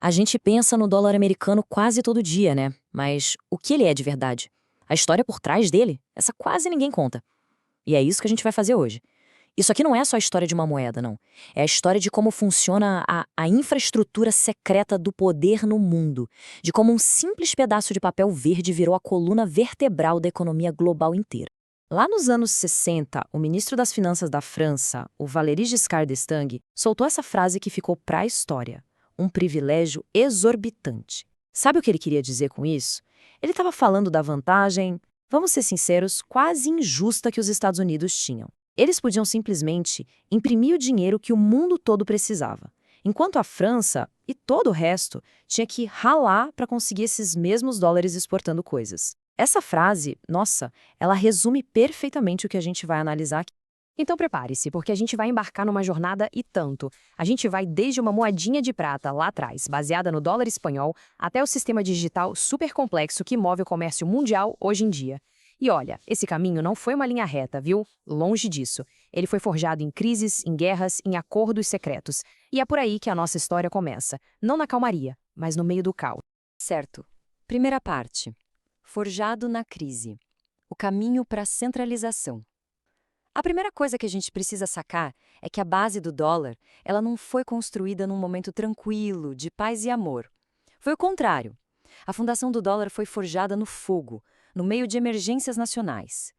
A gente pensa no dólar americano quase todo dia, né? Mas o que ele é de verdade? A história por trás dele? Essa quase ninguém conta. E é isso que a gente vai fazer hoje. Isso aqui não é só a história de uma moeda, não. É a história de como funciona a infraestrutura secreta do poder no mundo. De como um simples pedaço de papel verde virou a coluna vertebral da economia global inteira. Lá nos anos 60, o ministro das Finanças da França, o Valéry Giscard d'Estaing, soltou essa frase que ficou para a história: um privilégio exorbitante. Sabe o que ele queria dizer com isso? Ele estava falando da vantagem, vamos ser sinceros, quase injusta que os Estados Unidos tinham. Eles podiam simplesmente imprimir o dinheiro que o mundo todo precisava, enquanto a França e todo o resto tinha que ralar para conseguir esses mesmos dólares exportando coisas. Essa frase, nossa, ela resume perfeitamente o que a gente vai analisar aqui. Então prepare-se, porque a gente vai embarcar numa jornada e tanto. A gente vai desde uma moedinha de prata lá atrás, baseada no dólar espanhol, até o sistema digital super complexo que move o comércio mundial hoje em dia. E olha, esse caminho não foi uma linha reta, viu? Longe disso. Ele foi forjado em crises, em guerras, em acordos secretos. E é por aí que a nossa história começa. Não na calmaria, mas no meio do caos. Certo. Primeira parte. Forjado na crise. O caminho para a centralização. A primeira coisa que a gente precisa sacar é que a base do dólar, ela não foi construída num momento tranquilo, de paz e amor. Foi o contrário. A fundação do dólar foi forjada no fogo, no meio de emergências nacionais.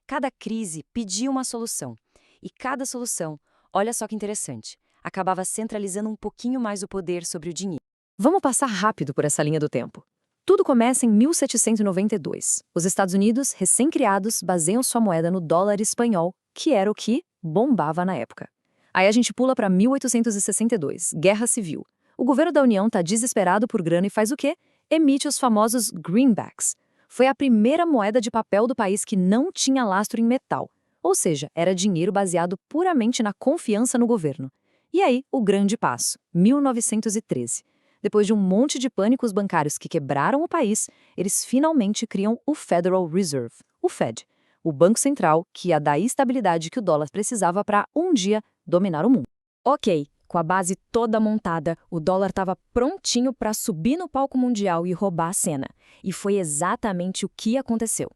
Cada crise pedia uma solução, e cada solução, olha só que interessante, acabava centralizando um pouquinho mais o poder sobre o dinheiro. Vamos passar rápido por essa linha do tempo. Tudo começa em 1792. Os Estados Unidos, recém-criados, baseiam sua moeda no dólar espanhol, que era o que bombava na época. Aí a gente pula para 1862, Guerra Civil. O governo da União está desesperado por grana e faz o quê? Emite os famosos greenbacks. Foi a primeira moeda de papel do país que não tinha lastro em metal, ou seja, era dinheiro baseado puramente na confiança no governo. E aí, o grande passo, 1913. Depois de um monte de pânicos bancários que quebraram o país, eles finalmente criam o Federal Reserve, o Fed, o Banco Central que ia dar estabilidade que o dólar precisava para, um dia, dominar o mundo. Ok, com a base toda montada, o dólar estava prontinho para subir no palco mundial e roubar a cena. E foi exatamente o que aconteceu.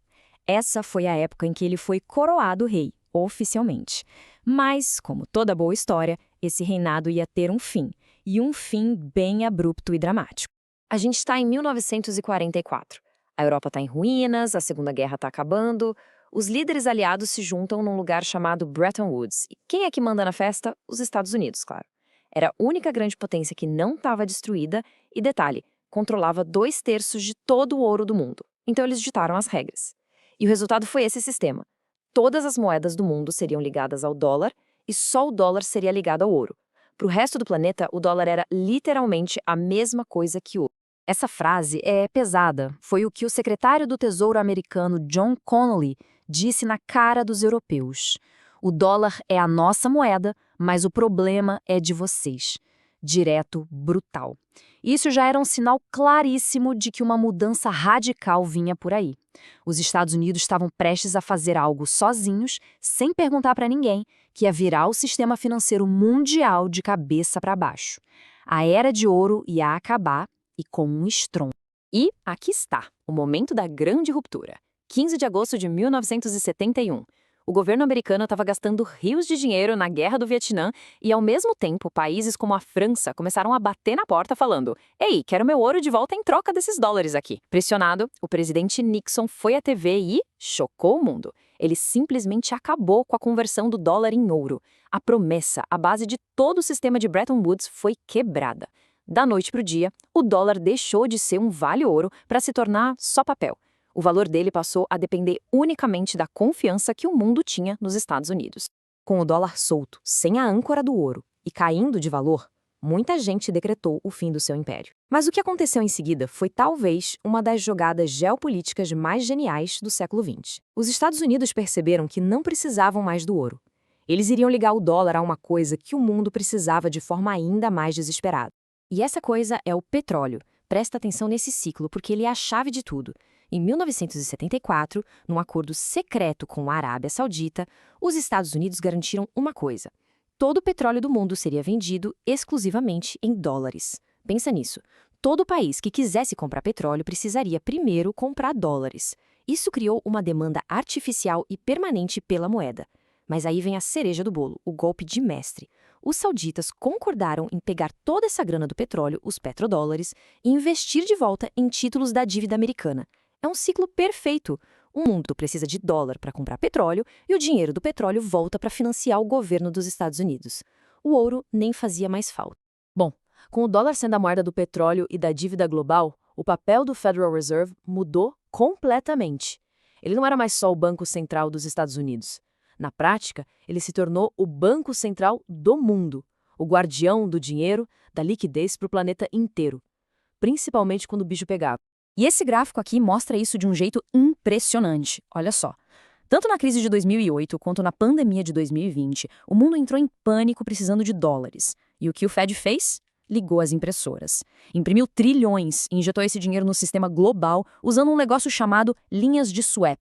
Essa foi a época em que ele foi coroado rei, oficialmente. Mas, como toda boa história, esse reinado ia ter um fim. E um fim bem abrupto e dramático. A gente está em 1944. A Europa está em ruínas, a Segunda Guerra está acabando. Os líderes aliados se juntam num lugar chamado Bretton Woods. E quem é que manda na festa? Os Estados Unidos, claro. Era a única grande potência que não estava destruída e, detalhe, controlava 2/3 de todo o ouro do mundo. Então eles ditaram as regras. E o resultado foi esse sistema. Todas as moedas do mundo seriam ligadas ao dólar e só o dólar seria ligado ao ouro. Para o resto do planeta, o dólar era literalmente a mesma coisa que o ouro. Essa frase é pesada. Foi o que o secretário do Tesouro americano John Connolly disse na cara dos europeus. O dólar é a nossa moeda, mas o problema é de vocês. Direto, brutal. Isso já era um sinal claríssimo de que uma mudança radical vinha por aí. Os Estados Unidos estavam prestes a fazer algo sozinhos, sem perguntar para ninguém, que ia virar o sistema financeiro mundial de cabeça para baixo. A era de ouro ia acabar e com um estrondo. E aqui está, o momento da grande ruptura. 15 de agosto de 1971. O governo americano estava gastando rios de dinheiro na Guerra do Vietnã e, ao mesmo tempo, países como a França começaram a bater na porta falando: "Ei, quero meu ouro de volta em troca desses dólares aqui." Pressionado, o presidente Nixon foi à TV e chocou o mundo. Ele simplesmente acabou com a conversão do dólar em ouro. A promessa, a base de todo o sistema de Bretton Woods, foi quebrada. Da noite para o dia, o dólar deixou de ser um vale-ouro para se tornar só papel. O valor dele passou a depender unicamente da confiança que o mundo tinha nos Estados Unidos. Com o dólar solto, sem a âncora do ouro e caindo de valor, muita gente decretou o fim do seu império. Mas o que aconteceu em seguida foi talvez uma das jogadas geopolíticas mais geniais do século XX. Os Estados Unidos perceberam que não precisavam mais do ouro. Eles iriam ligar o dólar a uma coisa que o mundo precisava de forma ainda mais desesperada. E essa coisa é o petróleo. Presta atenção nesse ciclo, porque ele é a chave de tudo. Em 1974, num acordo secreto com a Arábia Saudita, os Estados Unidos garantiram uma coisa: todo o petróleo do mundo seria vendido exclusivamente em dólares. Pensa nisso. Todo país que quisesse comprar petróleo precisaria primeiro comprar dólares. Isso criou uma demanda artificial e permanente pela moeda. Mas aí vem a cereja do bolo, o golpe de mestre. Os sauditas concordaram em pegar toda essa grana do petróleo, os petrodólares, e investir de volta em títulos da dívida americana. É um ciclo perfeito. O mundo precisa de dólar para comprar petróleo e o dinheiro do petróleo volta para financiar o governo dos Estados Unidos. O ouro nem fazia mais falta. Bom, com o dólar sendo a moeda do petróleo e da dívida global, o papel do Federal Reserve mudou completamente. Ele não era mais só o Banco Central dos Estados Unidos. Na prática, ele se tornou o Banco Central do mundo, o guardião do dinheiro, da liquidez para o planeta inteiro, principalmente quando o bicho pegava. E esse gráfico aqui mostra isso de um jeito impressionante. Olha só. Tanto na crise de 2008 quanto na pandemia de 2020, o mundo entrou em pânico precisando de dólares. E o que o Fed fez? Ligou as impressoras. Imprimiu trilhões e injetou esse dinheiro no sistema global usando um negócio chamado linhas de swap.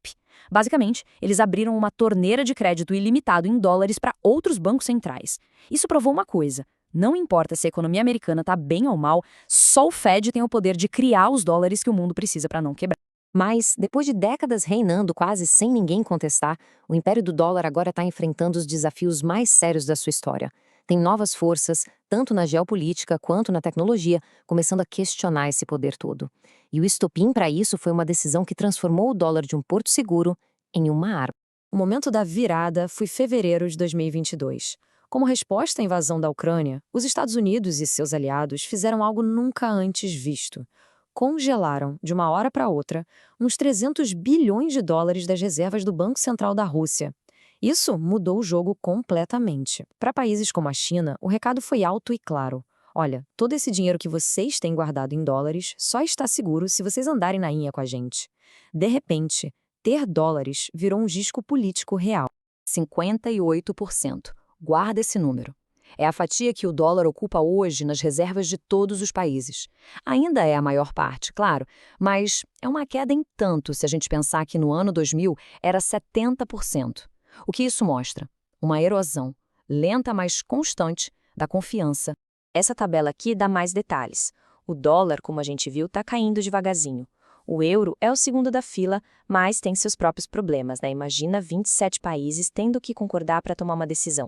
Basicamente, eles abriram uma torneira de crédito ilimitado em dólares para outros bancos centrais. Isso provou uma coisa. Não importa se a economia americana está bem ou mal, só o Fed tem o poder de criar os dólares que o mundo precisa para não quebrar. Mas, depois de décadas reinando quase sem ninguém contestar, o império do dólar agora está enfrentando os desafios mais sérios da sua história. Tem novas forças, tanto na geopolítica quanto na tecnologia, começando a questionar esse poder todo. E o estopim para isso foi uma decisão que transformou o dólar de um porto seguro em uma arma. O momento da virada foi fevereiro de 2022. Como resposta à invasão da Ucrânia, os Estados Unidos e seus aliados fizeram algo nunca antes visto. Congelaram, de uma hora para outra, uns 300 bilhões de dólares das reservas do Banco Central da Rússia. Isso mudou o jogo completamente. Para países como a China, o recado foi alto e claro. Olha, todo esse dinheiro que vocês têm guardado em dólares só está seguro se vocês andarem na linha com a gente. De repente, ter dólares virou um risco político real. 58%. Guarda esse número. É a fatia que o dólar ocupa hoje nas reservas de todos os países. Ainda é a maior parte, claro, mas é uma queda em tanto se a gente pensar que no ano 2000 era 70%. O que isso mostra? Uma erosão, lenta mas constante, da confiança. Essa tabela aqui dá mais detalhes. O dólar, como a gente viu, está caindo devagarzinho. O euro é o segundo da fila, mas tem seus próprios problemas, né? Imagina 27 países tendo que concordar para tomar uma decisão.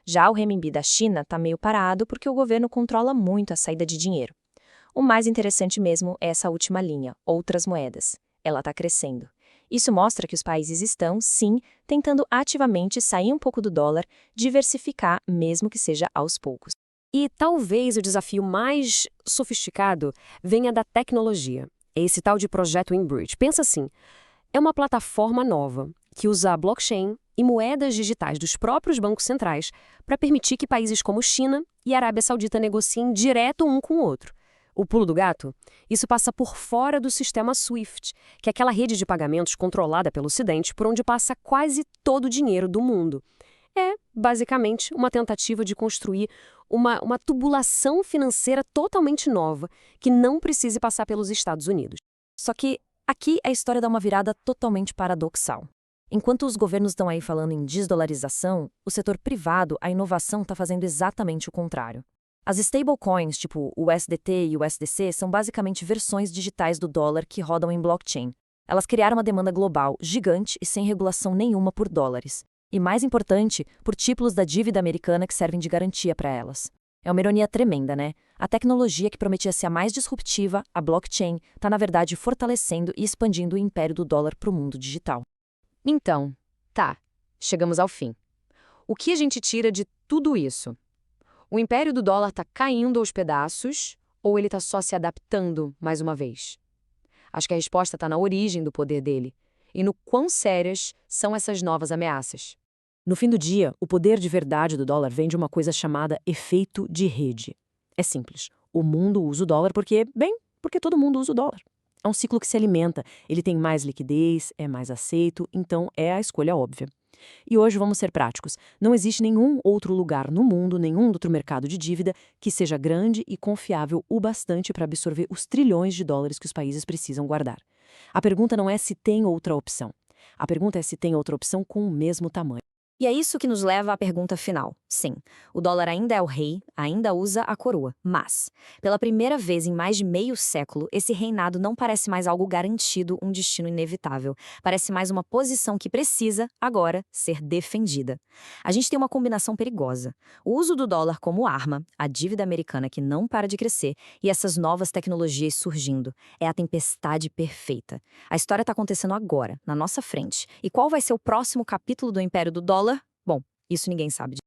Já o renminbi da China está meio parado porque o governo controla muito a saída de dinheiro. O mais interessante mesmo é essa última linha, outras moedas. Ela está crescendo. Isso mostra que os países estão, sim, tentando ativamente sair um pouco do dólar, diversificar, mesmo que seja aos poucos. E talvez o desafio mais sofisticado venha da tecnologia. É esse tal de projeto Inbridge. Pensa assim, é uma plataforma nova que usa blockchain e moedas digitais dos próprios bancos centrais para permitir que países como China e Arábia Saudita negociem direto um com o outro. O pulo do gato? Isso passa por fora do sistema SWIFT, que é aquela rede de pagamentos controlada pelo Ocidente por onde passa quase todo o dinheiro do mundo. É, basicamente, uma tentativa de construir uma tubulação financeira totalmente nova, que não precise passar pelos Estados Unidos. Só que aqui a história dá uma virada totalmente paradoxal. Enquanto os governos estão aí falando em desdolarização, o setor privado, a inovação está fazendo exatamente o contrário. As stablecoins, tipo o USDT e o USDC, são basicamente versões digitais do dólar que rodam em blockchain. Elas criaram uma demanda global gigante e sem regulação nenhuma por dólares. E mais importante, por títulos da dívida americana que servem de garantia para elas. É uma ironia tremenda, né? A tecnologia que prometia ser a mais disruptiva, a blockchain, está na verdade fortalecendo e expandindo o império do dólar para o mundo digital. Então, chegamos ao fim. O que a gente tira de tudo isso? O império do dólar está caindo aos pedaços ou ele está só se adaptando mais uma vez? Acho que a resposta está na origem do poder dele e no quão sérias são essas novas ameaças. No fim do dia, o poder de verdade do dólar vem de uma coisa chamada efeito de rede. É simples. O mundo usa o dólar porque todo mundo usa o dólar. É um ciclo que se alimenta, ele tem mais liquidez, é mais aceito, então é a escolha óbvia. E hoje vamos ser práticos. Não existe nenhum outro lugar no mundo, nenhum outro mercado de dívida que seja grande e confiável o bastante para absorver os trilhões de dólares que os países precisam guardar. A pergunta não é se tem outra opção. A pergunta é se tem outra opção com o mesmo tamanho. E é isso que nos leva à pergunta final. Sim, o dólar ainda é o rei, ainda usa a coroa, mas, pela primeira vez em mais de meio século, esse reinado não parece mais algo garantido, um destino inevitável. Parece mais uma posição que precisa, agora, ser defendida. A gente tem uma combinação perigosa. O uso do dólar como arma, a dívida americana que não para de crescer e essas novas tecnologias surgindo. É a tempestade perfeita. A história está acontecendo agora, na nossa frente. E qual vai ser o próximo capítulo do Império do Dólar? Bom, isso ninguém sabe.